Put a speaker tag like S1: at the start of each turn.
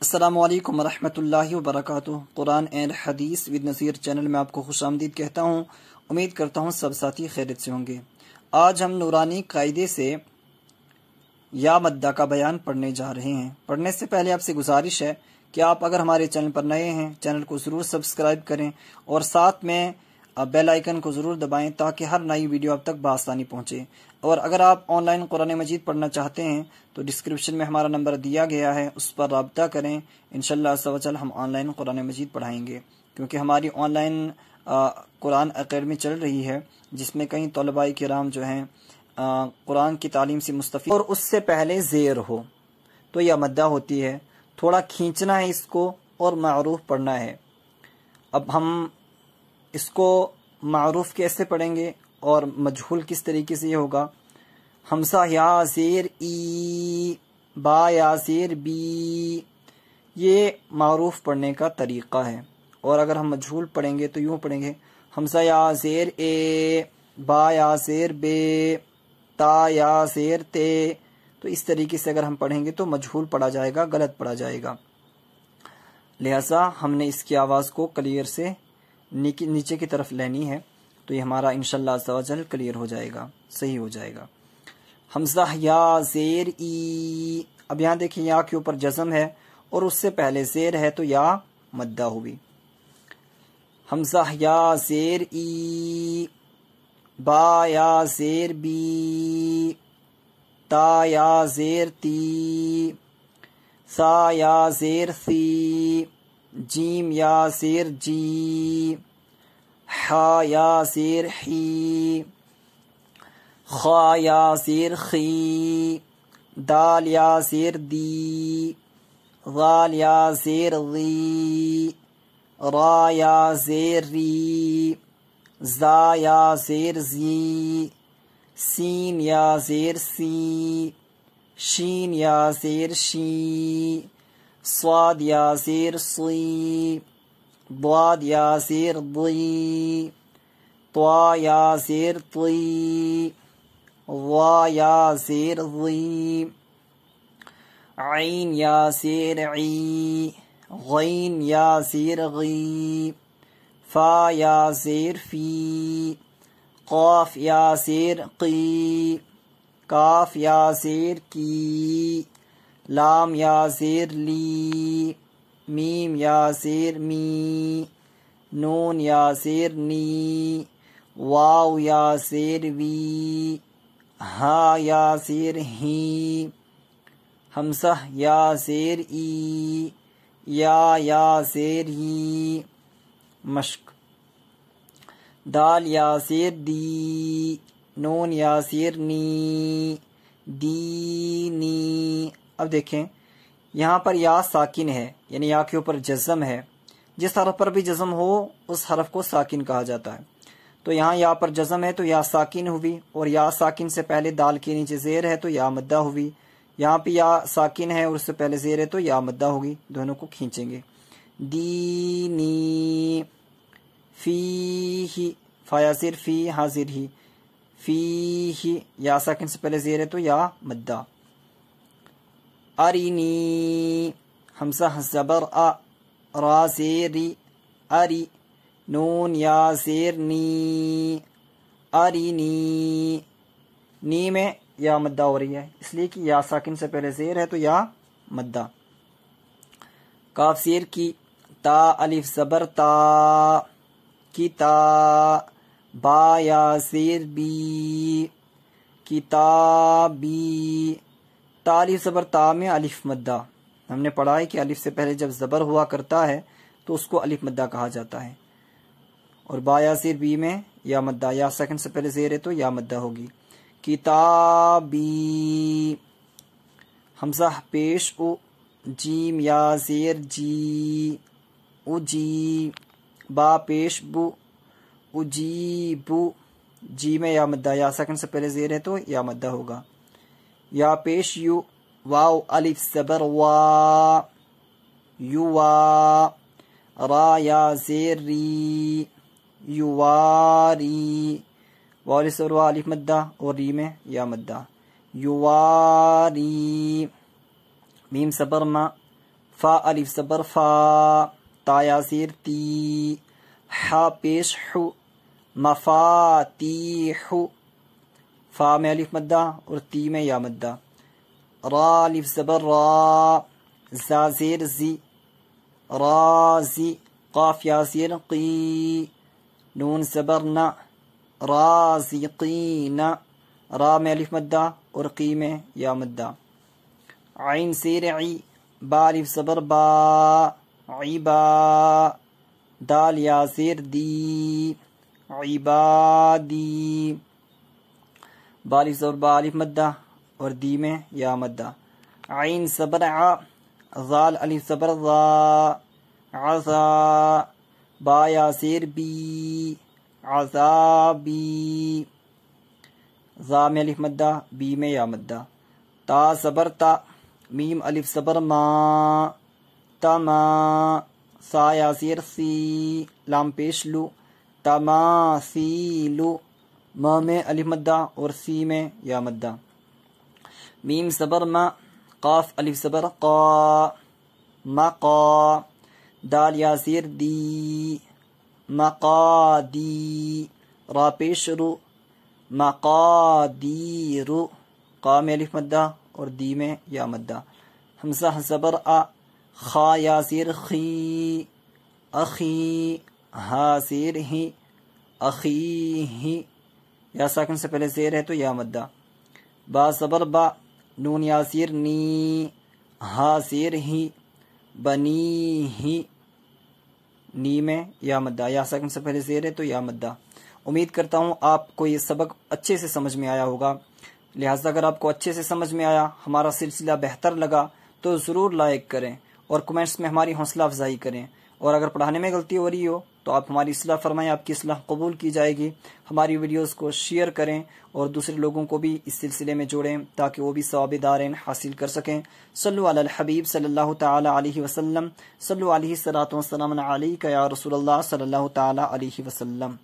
S1: السلام علیکم ورحمۃ اللہ وبرکاتہ۔ قرآن اینڈ حدیث ود نصیر چینل میں آپ کو خوش آمدید کہتا ہوں۔ امید کرتا ہوں سب ساتھی خیریت سے ہوں گے۔ آج ہم نورانی قاعدے سے یا مدہ کا بیان پڑھنے جا رہے ہیں۔ پڑھنے سے پہلے آپ سے گزارش ہے کہ آپ اگر ہمارے چینل پر نئے ہیں چینل کو ضرور سبسکرائب کریں اور ساتھ میں بیل آئیکن کو ضرور دبائیں تاکہ ہر نئی ویڈیو آپ تک بآسانی پہنچے۔ اور اگر آپ آن لائن قرآن مجید پڑھنا چاہتے ہیں تو ڈسکرپشن میں ہمارا نمبر دیا گیا ہے، اس پر رابطہ کریں۔ انشاءاللہ عز و جل ہم آن لائن قرآن مجید پڑھائیں گے، کیونکہ ہماری آن لائن قرآن اکیڈمی چل رہی ہے جس میں کئی طلباء کرام جو ہیں قرآن کی تعلیم سے مستفید اور اس سے پہلے زیر ہو تو یا مدہ ہوتی ہے، تھوڑا کھینچنا ہے اس کو اور معروف پڑھنا ہے۔ اب ہم اس کو معروف کیسے پڑھیں گے اور مجہول کس طریقے سے یہ ہوگا؟ حمزہ یا زیر ای، با یا زیر بی، یہ معروف پڑھنے کا طریقہ ہے۔ اور اگر ہم مجہول پڑھیں گے تو یوں پڑھیں گے حمزہ یا زیر اے، با یا زیر بے، تا یا زیر تے۔ تو اس طریقے سے اگر ہم پڑھیں گے تو مجہول پڑھا جائے گا، غلط پڑھا جائے گا۔ لہٰذا ہم نے اس کی آواز کو کلیئر سے نیچے کی طرف لینی ہے، تو یہ ہمارا انشاءاللہ عز و جل کلیئر ہو جائے گا، صحیح ہو جائے گا۔ حمزہ یا زیر ای، اب یہاں دیکھیں یا کے اوپر جزم ہے اور اس سے پہلے زیر ہے تو یا مدہ ہوگی۔ حمزہ یا زیر ای، با یا زیر بی، تا یا زیر تی، سا یا زیر سی، جیم یا زیر جی، حا یا زیر حی، خا یا زیر خی، دال یا زیر دی، غال یا زیر غی، را یا زیر ری، زا یا زیر زی، سین یا زیر سی، شین یا زیر شی، صاد یا زیر صی، ضاد یا زیر ضی، طا یا زیر طی، ظا یا زیر ضی، عین یا زیر عی، غین یا زیر غی، فا یا زیر فی، قاف یا زیر قی، کاف یا زیر کی، لام یا زیر لی، میم یا زیر می، نون یا زیر نی، واو یا زیر وی، ہا یا زیر ہی، حمزہ یا زیر ای، یا زیر ہی۔ مشق: دال یا زیر دی، نون یا زیر نی، دی نی۔ اب دیکھیں یہاں پر یا ساکن ہے، یعنی یا کے اوپر جزم ہے، جس حرف پر بھی جزم ہو اس حرف کو ساکن کہا جاتا ہے۔ تو یہاں یا پر جزم ہے تو یا ساکن ہوئی، اور یا ساکن سے پہلے دال کے نیچے زیر ہے تو یا مدہ ہوئی۔ یہاں پہ یا ساکن ہے اور اس سے پہلے زیر ہے تو یا مدہ ہوگی، دونوں کو کھینچیں گے۔ دینی، فی ہی، فا یا زیر فی، حاضر ہی، فی ہی، یا ساکن سے پہلے زیر ہے تو یا مدہ۔ ارینی، حمزہ زبر ا، را زیری، اری، نون یا زیر نی، ارینی۔ نی میں یا مدہ ہو رہی ہے اس لیے کہ یا ساکن سے پہلے زیر ہے تو یا مدہ۔ کاف زیر کی، تا الف زبر تا، کتا، با یا زیر بی، کتابی۔ تا الف زبر تا میں الف مدہ، ہم نے پڑھا ہے کہ الف سے پہلے جب زبر ہوا کرتا ہے تو اس کو الف مدہ کہا جاتا ہے۔ اور با یا زیر بی میں یا مدہ، یا ساکن سے پہلے زیر ہے تو یا مدہ ہوگی۔ کتابی، حمزہ پیش او، جیم یا زیر جی، اجی، با پیش بو، اجیبو، جی میں یا مدہ، یا ساکن سے پہلے زیر ہے تو یا مدہ ہوگا۔ یا پیش یو، واو الف زبر وا، یوا، را یا زیر ری، یواری، واو الف زبر وا الف مدہ اور ری میں یا مدہ۔ یواری، میم زبر ما، فا الف زبر فا، تا یا زیر تی، حا پیش حو، مفاتیح، فا میں الف مدہ اور تی میں یا مدہ، را الف زبر را، زا زیر زی، رازی، قاف یا زیر قی، نون زبر نا، رازقین، را میں الف مدہ اور قی میں یا مدہ، عین زیر عی، با الف زبر با، عبا، دال یا زیر دی، عبادی، با الف زبر با الف مدہ اور دی میں یا مدہ، عین زبر ع، ذال الف زبر ذا، عذا، با یا زیر بی، عذابی، ذا میں الف مدہ بی میں یا مدہ، تا زبر تا، میم الف زبر ما، تما، سا یا زیر سی، لام پیش لو، تماثیلو، ما میں الف مدہ اور سی میں یا مدہ، میم زبر ما، قاف الف زبر قا، مقا، دال یا زیر دی، مقادی، را پیش رو، مقادیر، قا میں الف مدہ اور دی میں یا مدہ، حمزہ زبر آ، خا یا زیر خی، اخی، ہا زیر ہی، اخیہ، یا ساکن سے پہلے زیر ہے تو یا مدہ، با زبر با، نون یا زیر نی، ہا زیر ہی، بنی ہی، نی میں یا مدہ، یا ساکن سے پہلے زیر ہے تو یا مدہ۔ امید کرتا ہوں آپ کو یہ سبق اچھے سے سمجھ میں آیا ہوگا، لہٰذا اگر آپ کو اچھے سے سمجھ میں آیا، ہمارا سلسلہ بہتر لگا تو ضرور لائک کریں اور کمنٹس میں ہماری حوصلہ افزائی کریں، اور اگر پڑھانے میں غلطی ہو رہی ہو تو آپ ہماری اصلاح فرمائیں، آپ کی اصلاح قبول کی جائے گی۔ ہماری ویڈیوز کو شیئر کریں اور دوسرے لوگوں کو بھی اس سلسلے میں جوڑیں تاکہ وہ بھی ثواب دارین حاصل کر سکیں۔ صلو علی الحبیب صلی اللہ تعالی علیہ وسلم، صلو علیہ الصلاۃ والسلام علیک یا رسول اللہ صلی اللہ تعالی علیہ وسلم۔